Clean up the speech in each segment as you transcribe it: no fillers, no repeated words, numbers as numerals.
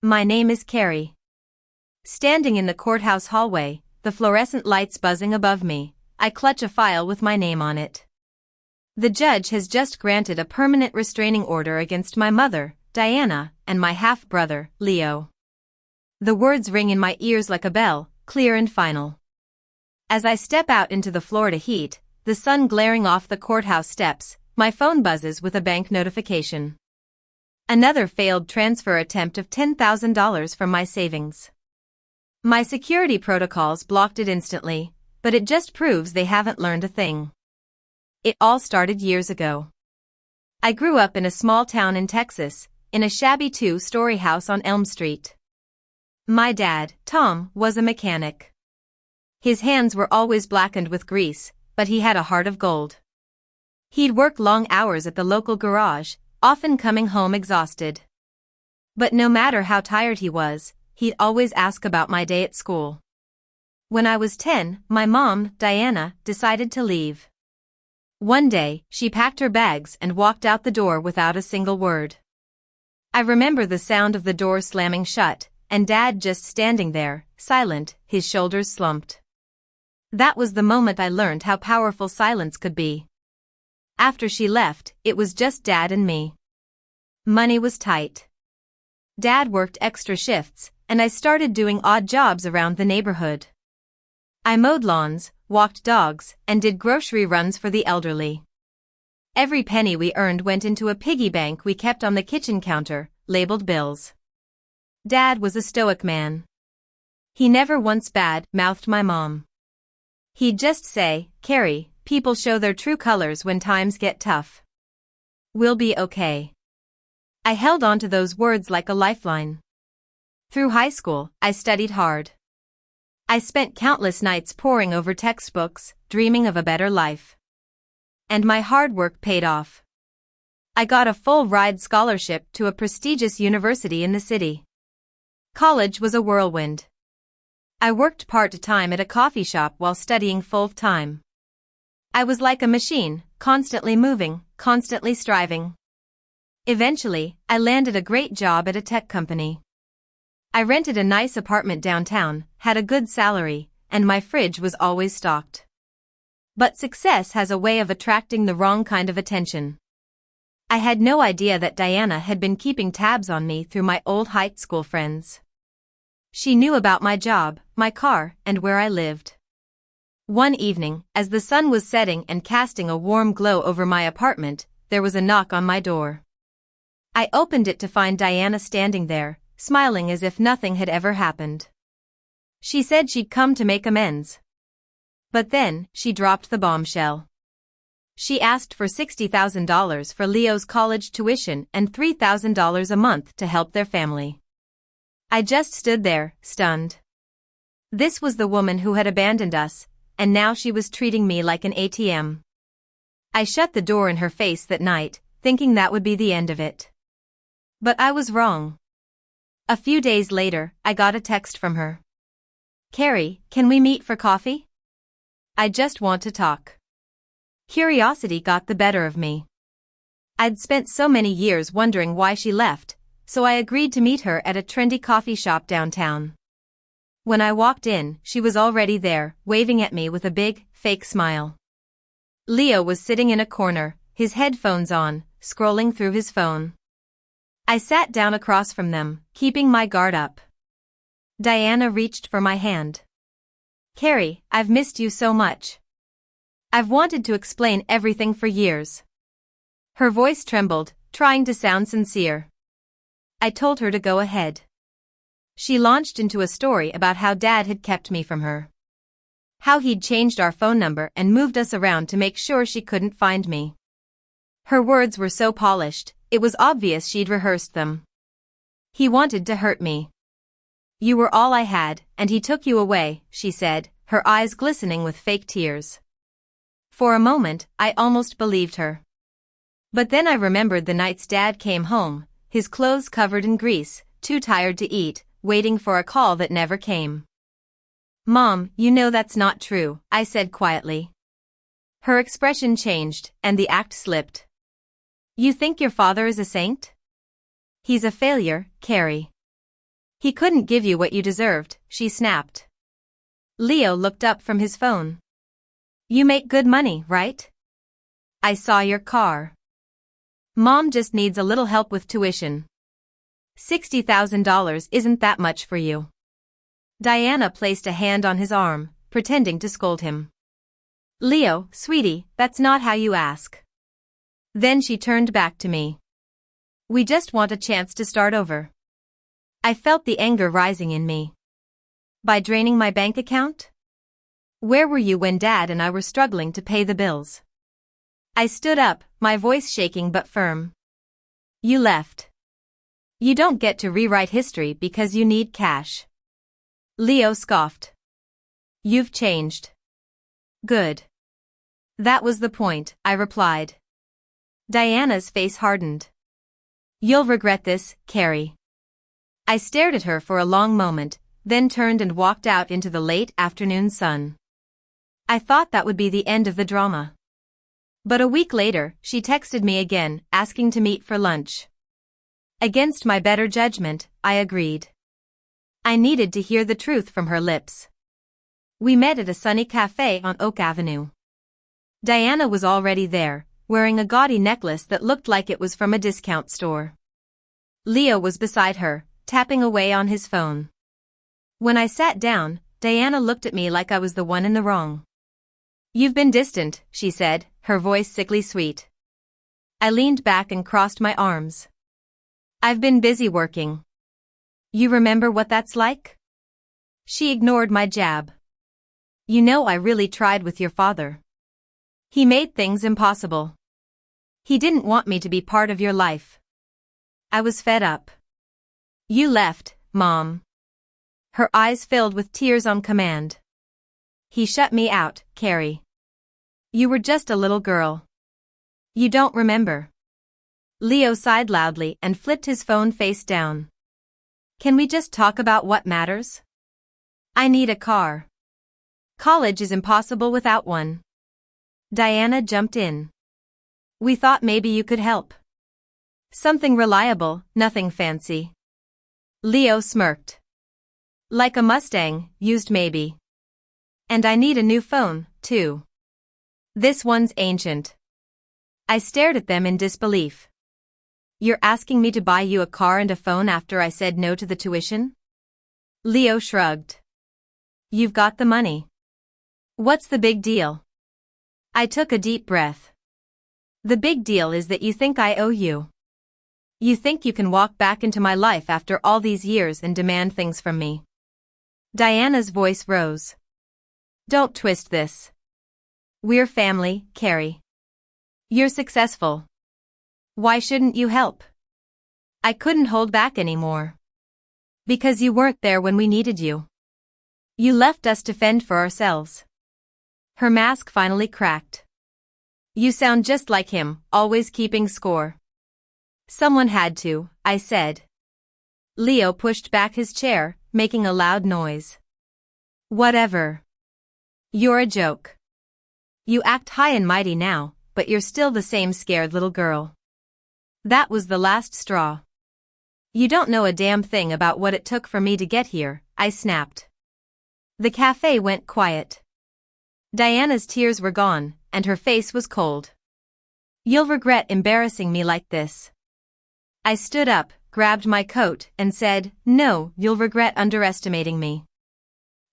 My name is Carrie. Standing in the courthouse hallway, the fluorescent lights buzzing above me, I clutch a file with my name on it. The judge has just granted a permanent restraining order against my mother, Diana, and my half-brother, Leo. The words ring in my ears like a bell, clear and final. As I step out into the Florida heat, the sun glaring off the courthouse steps, my phone buzzes with a bank notification. Another failed transfer attempt of $10,000 from my savings. My security protocols blocked it instantly, but it just proves they haven't learned a thing. It all started years ago. I grew up in a small town in Texas, in a shabby 2-story house on Elm Street. My dad, Tom, was a mechanic. His hands were always blackened with grease, but he had a heart of gold. He'd work long hours at the local garage, often coming home exhausted. But no matter how tired he was, he'd always ask about my day at school. When I was 10, my mom, Diana, decided to leave. One day, she packed her bags and walked out the door without a single word. I remember the sound of the door slamming shut, and Dad just standing there, silent, his shoulders slumped. That was the moment I learned how powerful silence could be. After she left, it was just Dad and me. Money was tight. Dad worked extra shifts, and I started doing odd jobs around the neighborhood. I mowed lawns, walked dogs, and did grocery runs for the elderly. Every penny we earned went into a piggy bank we kept on the kitchen counter, labeled bills. Dad was a stoic man. He never once bad-mouthed my mom. He'd just say, "Carrie, people show their true colors when times get tough. We'll be okay." I held on to those words like a lifeline. Through high school, I studied hard. I spent countless nights poring over textbooks, dreaming of a better life. And my hard work paid off. I got a full-ride scholarship to a prestigious university in the city. College was a whirlwind. I worked part-time at a coffee shop while studying full-time. I was like a machine, constantly moving, constantly striving. Eventually, I landed a great job at a tech company. I rented a nice apartment downtown, had a good salary, and my fridge was always stocked. But success has a way of attracting the wrong kind of attention. I had no idea that Diana had been keeping tabs on me through my old high school friends. She knew about my job, my car, and where I lived. One evening, as the sun was setting and casting a warm glow over my apartment, there was a knock on my door. I opened it to find Diana standing there, smiling as if nothing had ever happened. She said she'd come to make amends. But then, she dropped the bombshell. She asked for $60,000 for Leo's college tuition and $3,000 a month to help their family. I just stood there, stunned. This was the woman who had abandoned us, and now she was treating me like an ATM. I shut the door in her face that night, thinking that would be the end of it. But I was wrong. A few days later, I got a text from her. "Carrie, can we meet for coffee? I just want to talk." Curiosity got the better of me. I'd spent so many years wondering why she left, so I agreed to meet her at a trendy coffee shop downtown. When I walked in, she was already there, waving at me with a big, fake smile. Leo was sitting in a corner, his headphones on, scrolling through his phone. I sat down across from them, keeping my guard up. Diana reached for my hand. "Carrie, I've missed you so much. I've wanted to explain everything for years." Her voice trembled, trying to sound sincere. I told her to go ahead. She launched into a story about how Dad had kept me from her. How he'd changed our phone number and moved us around to make sure she couldn't find me. Her words were so polished, it was obvious she'd rehearsed them. "He wanted to hurt me. You were all I had, and he took you away," she said, her eyes glistening with fake tears. For a moment, I almost believed her. But then I remembered the nights Dad came home, his clothes covered in grease, too tired to eat, waiting for a call that never came. "Mom, you know that's not true," I said quietly. Her expression changed, and the act slipped. "You think your father is a saint? He's a failure, Carrie." He couldn't give you what you deserved, she snapped. Leo looked up from his phone. You make good money, right? I saw your car. Mom just needs a little help with tuition. $60,000 isn't that much for you. Diana placed a hand on his arm, pretending to scold him. Leo, sweetie, that's not how you ask. Then she turned back to me. We just want a chance to start over. I felt the anger rising in me. By draining my bank account? Where were you when Dad and I were struggling to pay the bills? I stood up, my voice shaking but firm. You left. You don't get to rewrite history because you need cash. Leo scoffed. You've changed. Good. That was the point, I replied. Diana's face hardened. You'll regret this, Carrie. I stared at her for a long moment, then turned and walked out into the late afternoon sun. I thought that would be the end of the drama. But a week later, she texted me again, asking to meet for lunch. Against my better judgment, I agreed. I needed to hear the truth from her lips. We met at a sunny cafe on Oak Avenue. Diana was already there, wearing a gaudy necklace that looked like it was from a discount store. Leo was beside her, tapping away on his phone. When I sat down, Diana looked at me like I was the one in the wrong. You've been distant, she said, her voice sickly sweet. I leaned back and crossed my arms. I've been busy working. You remember what that's like? She ignored my jab. You know I really tried with your father. He made things impossible. He didn't want me to be part of your life. I was fed up. You left, Mom. Her eyes filled with tears on command. He shut me out, Carrie. You were just a little girl. You don't remember. Leo sighed loudly and flipped his phone face down. Can we just talk about what matters? I need a car. College is impossible without one. Diana jumped in. We thought maybe you could help. Something reliable, nothing fancy. Leo smirked. Like a Mustang, used maybe. And I need a new phone, too. This one's ancient. I stared at them in disbelief. You're asking me to buy you a car and a phone after I said no to the tuition? Leo shrugged. You've got the money. What's the big deal? I took a deep breath. The big deal is that you think I owe you. You think you can walk back into my life after all these years and demand things from me. Diana's voice rose. Don't twist this. We're family, Carrie. You're successful. Why shouldn't you help? I couldn't hold back anymore. Because you weren't there when we needed you. You left us to fend for ourselves. Her mask finally cracked. You sound just like him, always keeping score. Someone had to, I said. Leo pushed back his chair, making a loud noise. Whatever. You're a joke. You act high and mighty now, but you're still the same scared little girl. That was the last straw. You don't know a damn thing about what it took for me to get here, I snapped. The cafe went quiet. Diana's tears were gone, and her face was cold. You'll regret embarrassing me like this. I stood up, grabbed my coat, and said, No, you'll regret underestimating me.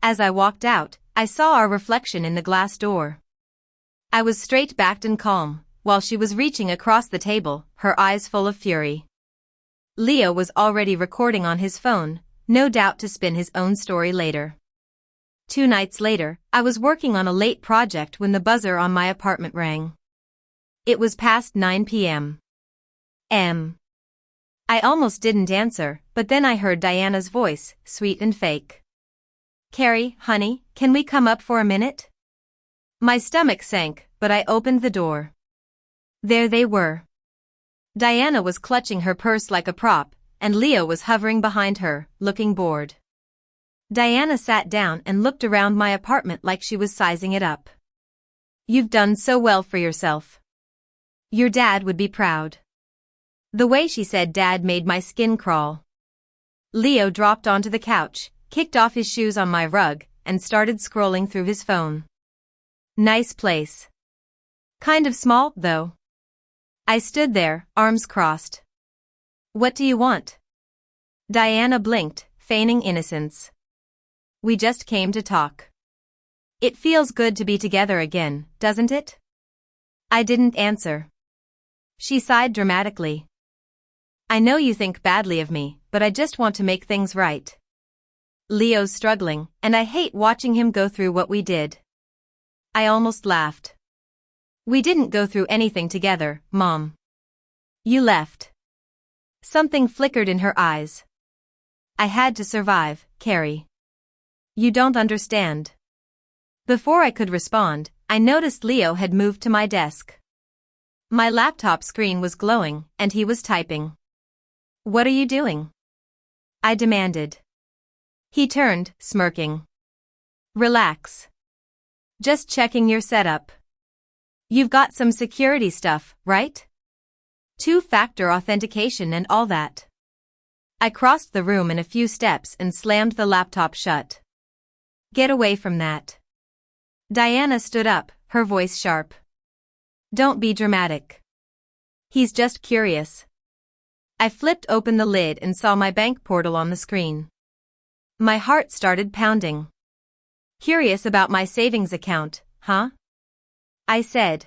As I walked out, I saw our reflection in the glass door. I was straight-backed and calm, while she was reaching across the table, her eyes full of fury. Leo was already recording on his phone, no doubt to spin his own story later. 2 nights later, I was working on a late project when the buzzer on my apartment rang. It was past 9 p.m. I almost didn't answer, but then I heard Diana's voice, sweet and fake. Carrie, honey, can we come up for a minute? My stomach sank, but I opened the door. There they were. Diana was clutching her purse like a prop, and Leo was hovering behind her, looking bored. Diana sat down and looked around my apartment like she was sizing it up. You've done so well for yourself. Your dad would be proud. The way she said dad made my skin crawl. Leo dropped onto the couch, kicked off his shoes on my rug, and started scrolling through his phone. Nice place. Kind of small, though. I stood there, arms crossed. What do you want? Diana blinked, feigning innocence. We just came to talk. It feels good to be together again, doesn't it? I didn't answer. She sighed dramatically. I know you think badly of me, but I just want to make things right. Leo's struggling, and I hate watching him go through what we did. I almost laughed. We didn't go through anything together, Mom. You left. Something flickered in her eyes. I had to survive, Carrie. You don't understand. Before I could respond, I noticed Leo had moved to my desk. My laptop screen was glowing, and he was typing. What are you doing? I demanded. He turned, smirking. Relax. Just checking your setup. You've got some security stuff, right? Two-factor authentication and all that. I crossed the room in a few steps and slammed the laptop shut. Get away from that. Diana stood up, her voice sharp. Don't be dramatic. He's just curious. I flipped open the lid and saw my bank portal on the screen. My heart started pounding. Curious about my savings account, huh? I said.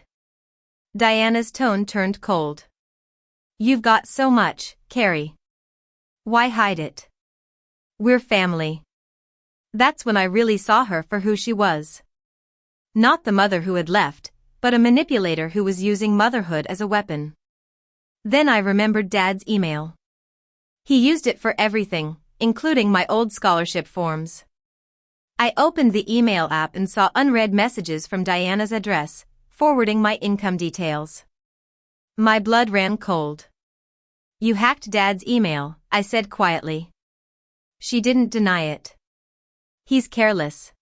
Diana's tone turned cold. You've got so much, Carrie. Why hide it? We're family. That's when I really saw her for who she was. Not the mother who had left, but a manipulator who was using motherhood as a weapon. Then I remembered Dad's email. He used it for everything, including my old scholarship forms. I opened the email app and saw unread messages from Diana's address, forwarding my income details. My blood ran cold. You hacked Dad's email, I said quietly. She didn't deny it. He's careless.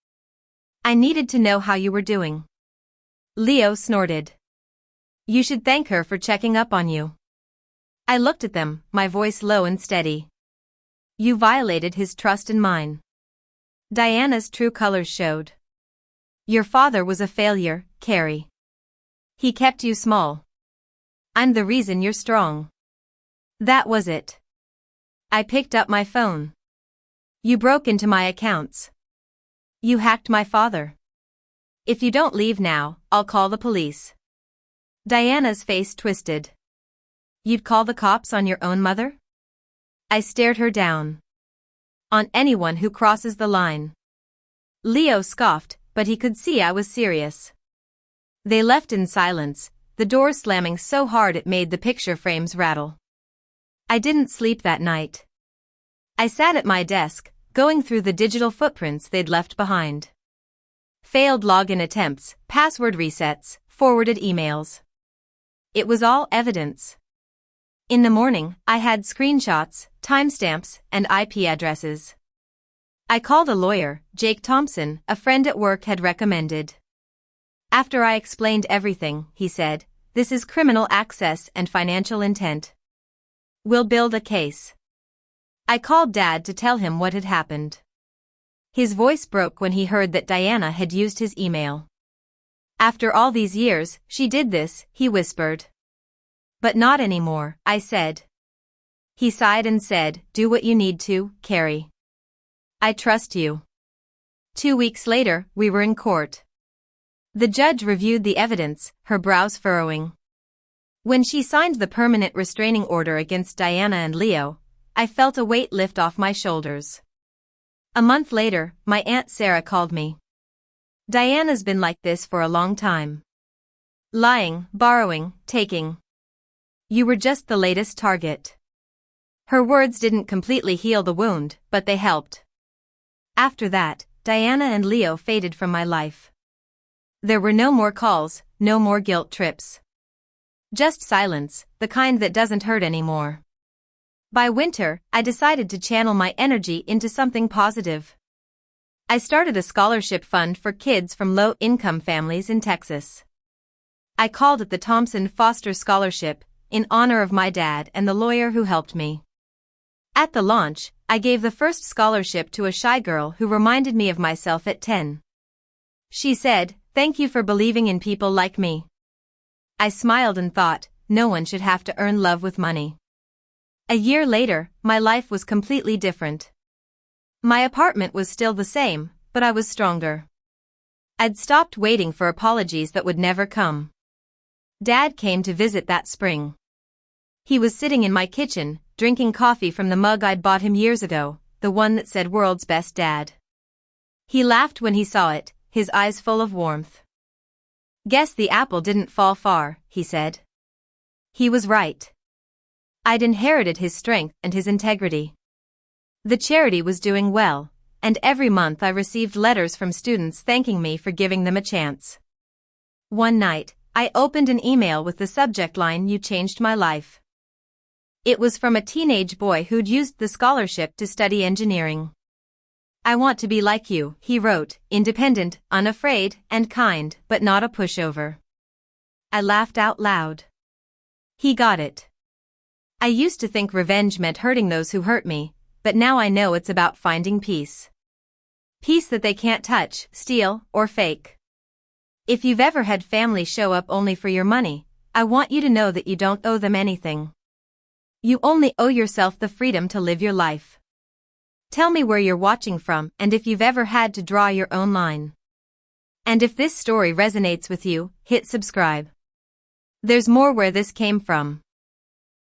I needed to know how you were doing. Leo snorted. You should thank her for checking up on you. I looked at them, my voice low and steady. You violated his trust and mine. Diana's true colors showed. Your father was a failure, Carrie. He kept you small. I'm the reason you're strong. That was it. I picked up my phone. You broke into my accounts. You hacked my father. If you don't leave now, I'll call the police. Diana's face twisted. You'd call the cops on your own mother? I stared her down. On anyone who crosses the line. Leo scoffed, but he could see I was serious. They left in silence, the door slamming so hard it made the picture frames rattle. I didn't sleep that night. I sat at my desk, going through the digital footprints they'd left behind. Failed login attempts, password resets, forwarded emails. It was all evidence. In the morning, I had screenshots, timestamps, and IP addresses. I called a lawyer, Jake Thompson, a friend at work had recommended. After I explained everything, he said, this is criminal access and financial intent. We'll build a case. I called Dad to tell him what had happened. His voice broke when he heard that Diana had used his email. After all these years, she did this, he whispered. But not anymore, I said. He sighed and said, do what you need to, Carrie. I trust you. 2 weeks later, we were in court. The judge reviewed the evidence, her brows furrowing. When she signed the permanent restraining order against Diana and Leo, I felt a weight lift off my shoulders. A month later, my Aunt Sarah called me. Diana's been like this for a long time. Lying, borrowing, taking. You were just the latest target. Her words didn't completely heal the wound, but they helped. After that, Diana and Leo faded from my life. There were no more calls, no more guilt trips. Just silence, the kind that doesn't hurt anymore. By winter, I decided to channel my energy into something positive. I started a scholarship fund for kids from low-income families in Texas. I called it the Thompson Foster Scholarship, in honor of my dad and the lawyer who helped me. At the launch, I gave the first scholarship to a shy girl who reminded me of myself at 10. She said, "Thank you for believing in people like me." I smiled and thought, no one should have to earn love with money. A year later, my life was completely different. My apartment was still the same, but I was stronger. I'd stopped waiting for apologies that would never come. Dad came to visit that spring. He was sitting in my kitchen, drinking coffee from the mug I'd bought him years ago, the one that said "World's Best Dad." He laughed when he saw it, his eyes full of warmth. "Guess the apple didn't fall far," he said. He was right. I'd inherited his strength and his integrity. The charity was doing well, and every month I received letters from students thanking me for giving them a chance. One night, I opened an email with the subject line, "You changed my life." It was from a teenage boy who'd used the scholarship to study engineering. "I want to be like you," he wrote, "independent, unafraid, and kind, but not a pushover." I laughed out loud. He got it. I used to think revenge meant hurting those who hurt me, but now I know it's about finding peace. Peace that they can't touch, steal, or fake. If you've ever had family show up only for your money, I want you to know that you don't owe them anything. You only owe yourself the freedom to live your life. Tell me where you're watching from and if you've ever had to draw your own line. And if this story resonates with you, hit subscribe. There's more where this came from.